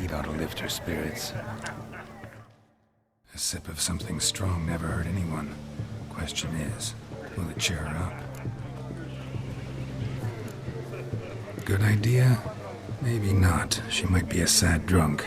mead ought to lift her spirits. A sip of something strong never hurt anyone. Question is, will it cheer her up? Good idea? Maybe not. She might be a sad drunk.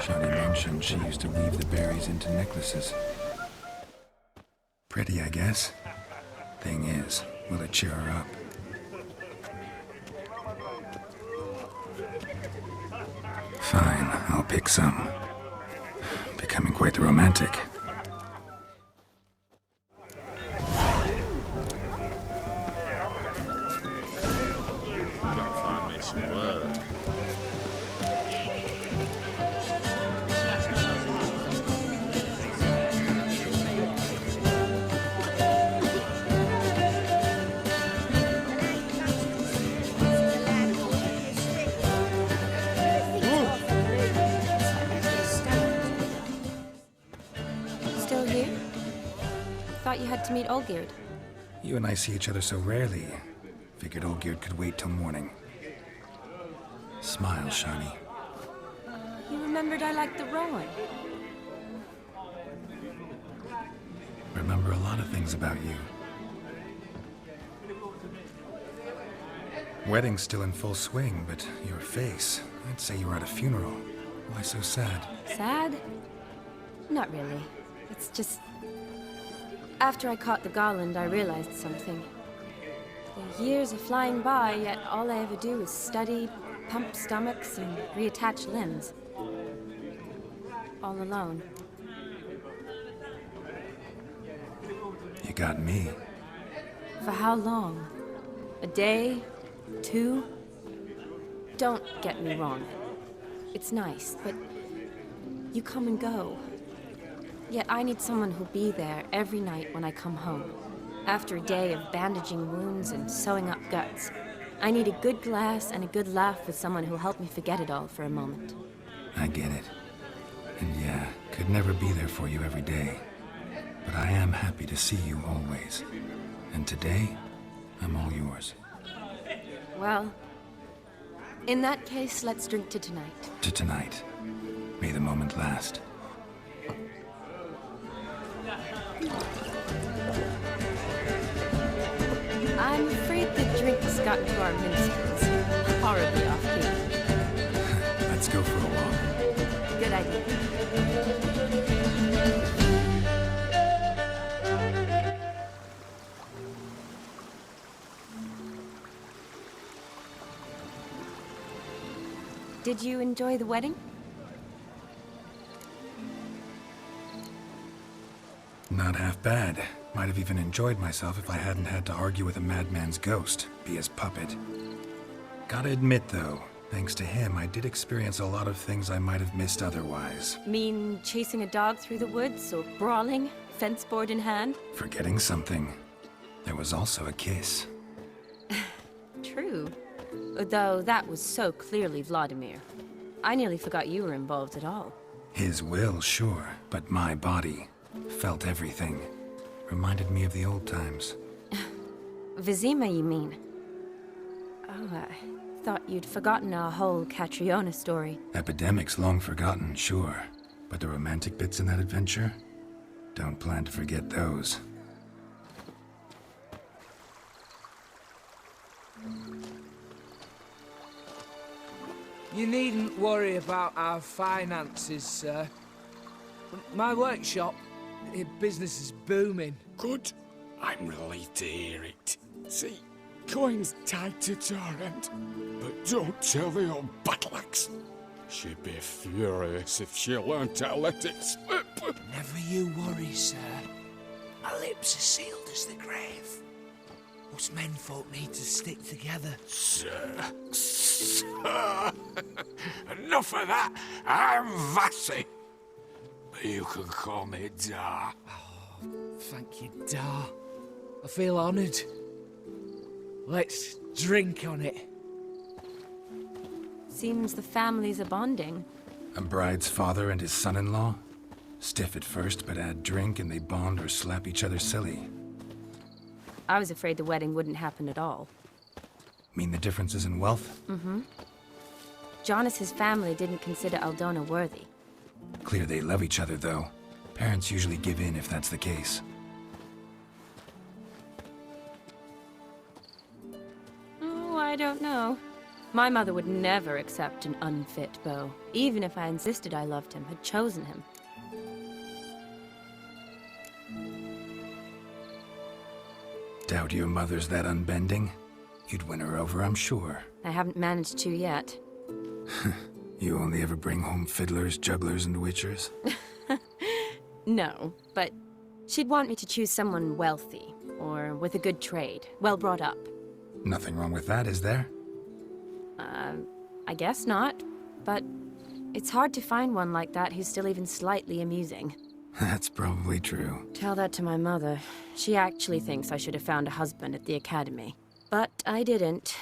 Shani mentioned she used to weave the berries into necklaces. Pretty, I guess. Thing is, will it cheer her up? Fine, I'll pick some. Becoming quite the romantic. Still here? Thought you had to meet Olgierd. You and I see each other so rarely. Figured Olgierd could wait till morning. Smile, Shani. You remembered I liked the rowing. Remember a lot of things about you. Wedding's still in full swing, but your face, I'd say you were at a funeral. Why so sad? Sad? Not really. It's just... After I caught the garland, I realized something. The years are flying by, yet all I ever do is study, pump stomachs, and reattach limbs. All alone. You got me. For how long? A day? 2? Don't get me wrong. It's nice, but you come and go. Yet I need someone who'll be there every night when I come home. After a day of bandaging wounds and sewing up guts, I need a good glass and a good laugh with someone who'll help me forget it all for a moment. I get it. And yeah, could never be there for you every day. But I am happy to see you always. And today, I'm all yours. Well, in that case, let's drink to tonight. To tonight. May the moment last. I'm afraid the drink's gotten to our minstrels. Horribly off-key. Let's go for a walk. Good idea. Did you enjoy the wedding? Not half bad. Might have even enjoyed myself if I hadn't had to argue with a madman's ghost, be his puppet. Gotta admit, though, thanks to him, I did experience a lot of things I might have missed otherwise. Mean chasing a dog through the woods, or brawling, fence board in hand? Forgetting something. There was also a kiss. True. Though that was so clearly Vladimir. I nearly forgot you were involved at all. His will, sure, but my body felt everything. Reminded me of the old times. Vizima, you mean? Oh, I thought you'd forgotten our whole Catriona story. Epidemics long forgotten, sure. But the romantic bits in that adventure? Don't plan to forget those. You needn't worry about our finances, sir. My workshop, business is booming. Good. I'm relieved to hear it. See, coin's tied to Torrent, but don't tell the old battle-axe. She'd be furious if she learned to let it slip. Never you worry, sir. My lips are sealed as the grave. Us menfolk need to stick together. Sir. Enough of that. I'm Vassy. But you can call me Dar. Thank you, Dar. I feel honoured. Let's drink on it. Seems the families are bonding. A bride's father and his son-in-law? Stiff at first, but add drink and they bond or slap each other silly. I was afraid the wedding wouldn't happen at all. Mean the differences in wealth? Jonas's family didn't consider Aldona worthy. Clear they love each other, though. Parents usually give in if that's the case. Oh, I don't know. My mother would never accept an unfit beau, even if I insisted I loved him, had chosen him. Doubt your mother's that unbending? You'd win her over, I'm sure. I haven't managed to yet. You only ever bring home fiddlers, jugglers, and witchers? No, but she'd want me to choose someone wealthy, or with a good trade, well brought up. Nothing wrong with that, is there? I guess not, but it's hard to find one like that who's still even slightly amusing. That's probably true. Tell that to my mother. She actually thinks I should have found a husband at the academy. But I didn't.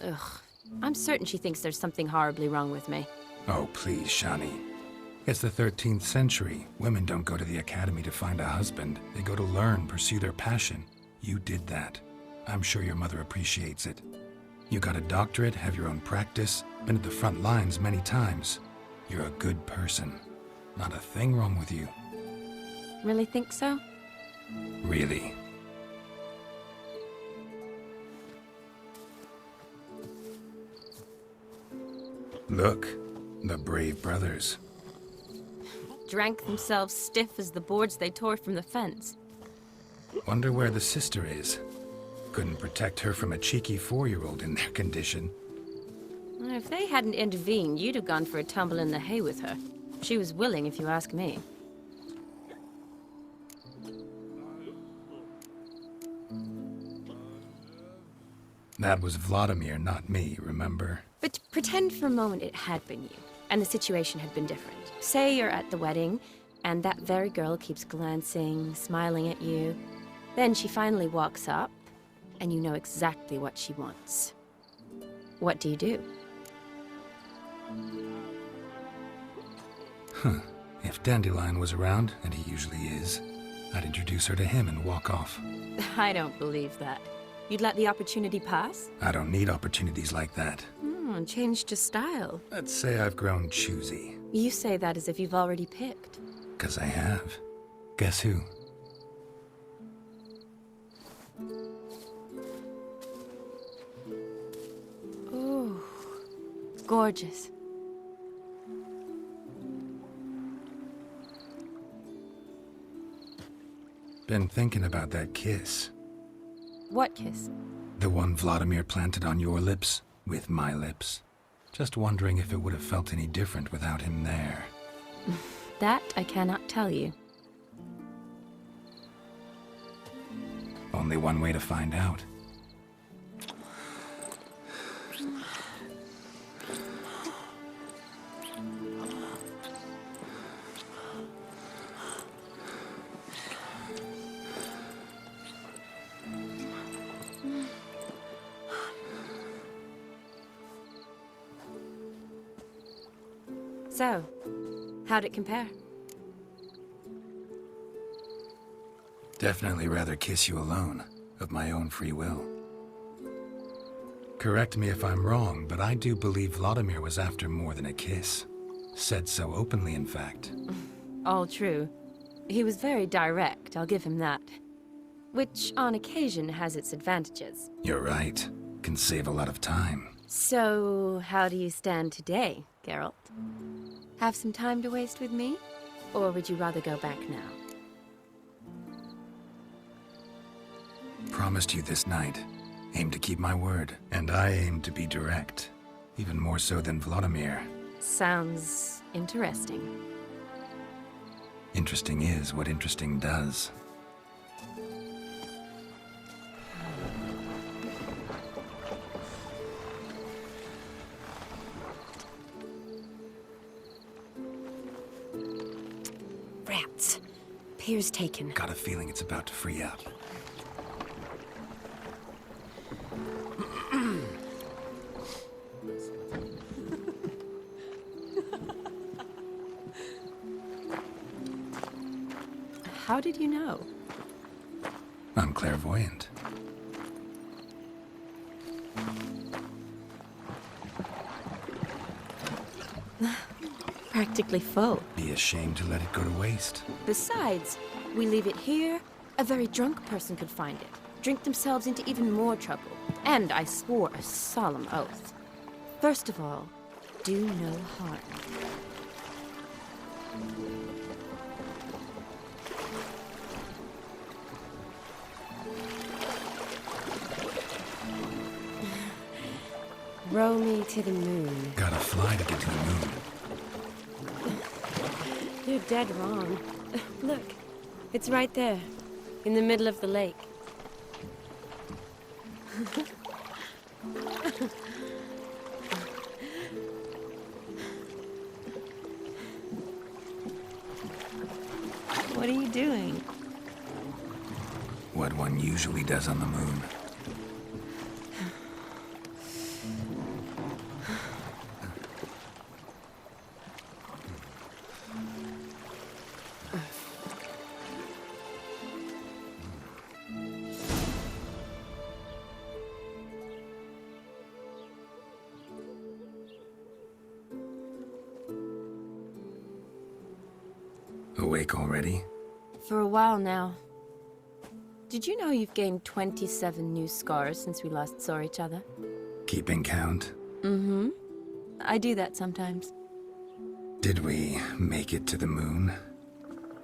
Ugh. I'm certain she thinks there's something horribly wrong with me. Oh, please, Shani. It's the 13th century. Women don't go to the academy to find a husband. They go to learn, pursue their passion. You did that. I'm sure your mother appreciates it. You got a doctorate, have your own practice, been at the front lines many times. You're a good person. Not a thing wrong with you. Really think so? Really. Look, the brave brothers. Drank themselves stiff as the boards they tore from the fence. Wonder where the sister is. Couldn't protect her from a cheeky 4-year-old in their condition. If they hadn't intervened, you'd have gone for a tumble in the hay with her. She was willing, if you ask me. That was Vladimir, not me, remember? But pretend for a moment it had been you, and the situation had been different. Say you're at the wedding, and that very girl keeps glancing, smiling at you. Then she finally walks up, and you know exactly what she wants. What do you do? If Dandelion was around, and he usually is, I'd introduce her to him and walk off. I don't believe that. You'd let the opportunity pass? I don't need opportunities like that. Changed your style. Let's say I've grown choosy. You say that as if you've already picked. 'Cause I have. Guess who? Ooh, gorgeous. Been thinking about that kiss. What kiss? The one Vladimir planted on your lips, with my lips. Just wondering if it would have felt any different without him there. That I cannot tell you. Only one way to find out. So, how'd it compare? Definitely rather kiss you alone, of my own free will. Correct me if I'm wrong, but I do believe Vladimir was after more than a kiss. Said so openly, in fact. All true. He was very direct, I'll give him that. Which, on occasion, has its advantages. You're right. Can save a lot of time. So, how do you stand today, Geralt? Have some time to waste with me? Or would you rather go back now? Promised you this night. Aim to keep my word. And I aim to be direct. Even more so than Vladimir. Sounds interesting. Interesting is what interesting does. Pier's taken. Got a feeling it's about to free up. How did you know? I'm clairvoyant. Practically full. Be ashamed to let it go to waste. Besides, we leave it here, a very drunk person could find it, drink themselves into even more trouble. And I swore a solemn oath. First of all, do no harm. Row me to the moon. Gotta fly to get to the moon. You're dead wrong. Look, it's right there, in the middle of the lake. What are you doing? What one usually does on the moon. Awake already? For a while now. Did you know you've gained 27 new scars since we last saw each other? Keeping count? Mm-hmm. I do that sometimes. Did we make it to the moon?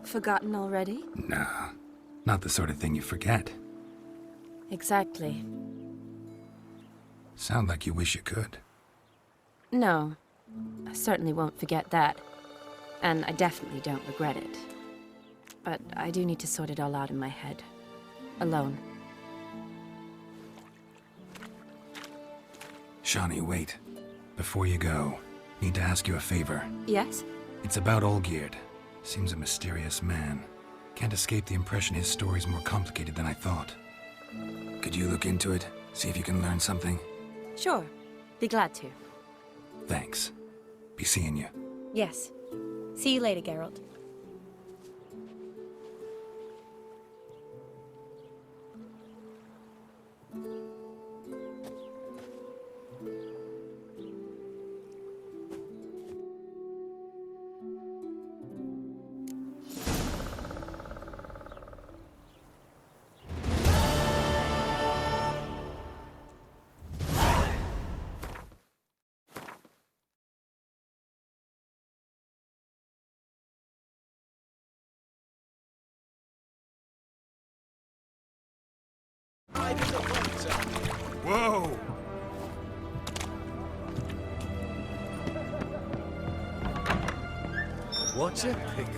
Forgotten already? Nah, not the sort of thing you forget. Exactly. Sound like you wish you could. No, I certainly won't forget that. And I definitely don't regret it. But I do need to sort it all out in my head. Alone. Shawnee, wait. Before you go, need to ask you a favor. Yes? It's about Olgierd. Seems a mysterious man. Can't escape the impression his story's more complicated than I thought. Could you look into it? See if you can learn something? Sure. Be glad to. Thanks. Be seeing you. Yes. See you later, Geralt. Whoa! What's a pickle?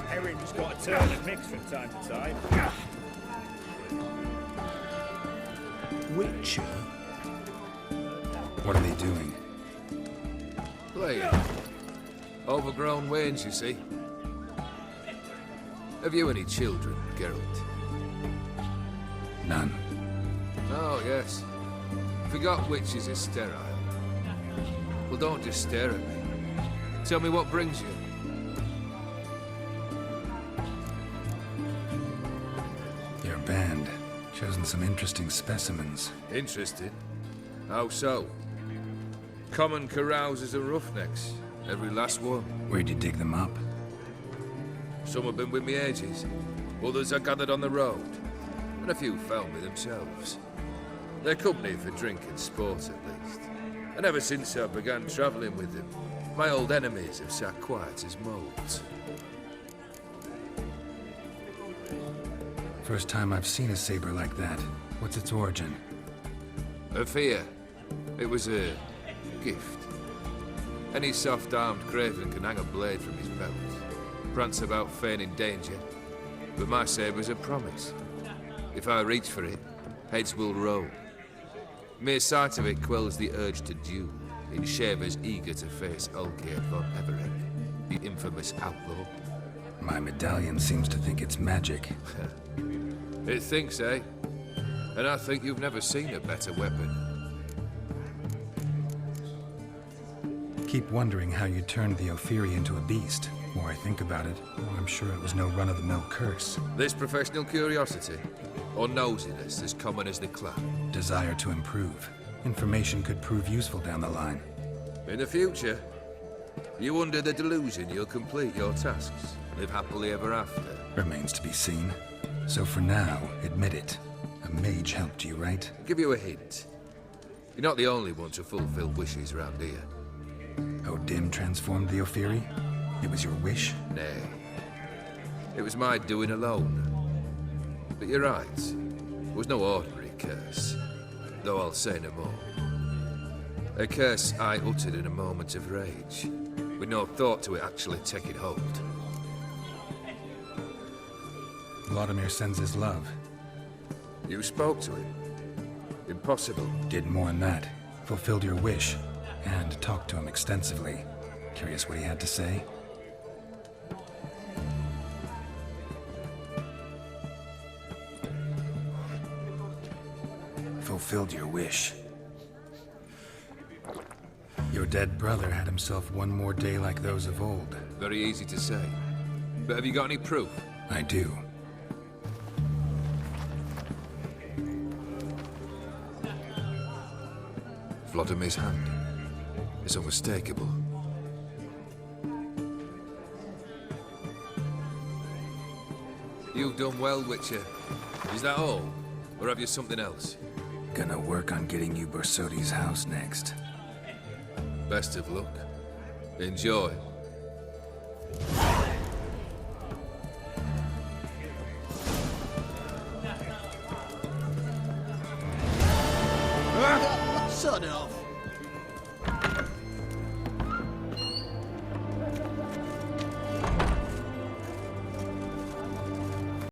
Herring's got a turn and mix from time to time. Witcher? What are they doing? Playing. Overgrown wains, you see. Have you any children, Geralt? None. Oh, yes. Forgot witches are sterile. Well, don't just stare at me. Tell me what brings you. Your band. Chosen some interesting specimens. Interested? How so? Common carousers and roughnecks. Every last one. Where'd you dig them up? Some have been with me ages. Others I gathered on the road. And a few found me themselves. They're company for drink and sport, at least. And ever since I began travelling with them, my old enemies have sat quiet as moles. First time I've seen a saber like that. What's its origin? A fear. It was a gift. Any soft-armed craven can hang a blade from his belt. Prance about feigning danger. But my saber's a promise. If I reach for it, heads will roll. Mere sight of it quells the urge to duel in shavers eager to face Olgierd von Everett, the infamous outlaw. My medallion seems to think it's magic. It thinks, eh? And I think you've never seen a better weapon. Keep wondering how you turned the Ophiri into a beast. The more I think about it, the more I'm sure it was no run-of-the-mill curse. This professional curiosity, or nosiness as common as the clan. Desire to improve. Information could prove useful down the line. In the future, you under the delusion you'll complete your tasks, live happily ever after. Remains to be seen. So for now, admit it. A mage helped you, right? I'll give you a hint. You're not the only one to fulfill wishes around here. Odin transformed the Ophiri? It was your wish? Nay. It was my doing alone. But you're right. It was no ordinary curse. Though I'll say no more. A curse I uttered in a moment of rage, with no thought to it actually taking hold. Vladimir sends his love. You spoke to him. Impossible. Did more than that. Fulfilled your wish. And talked to him extensively. Curious what he had to say? Fulfilled your wish. Your dead brother had himself one more day like those of old. Very easy to say. But have you got any proof? I do. Vladimir's hand. It's unmistakable. You've done well, Witcher. Is that all? Or have you something else? Gonna work on getting you Borsodi's house next. Best of luck. Enjoy. Son of.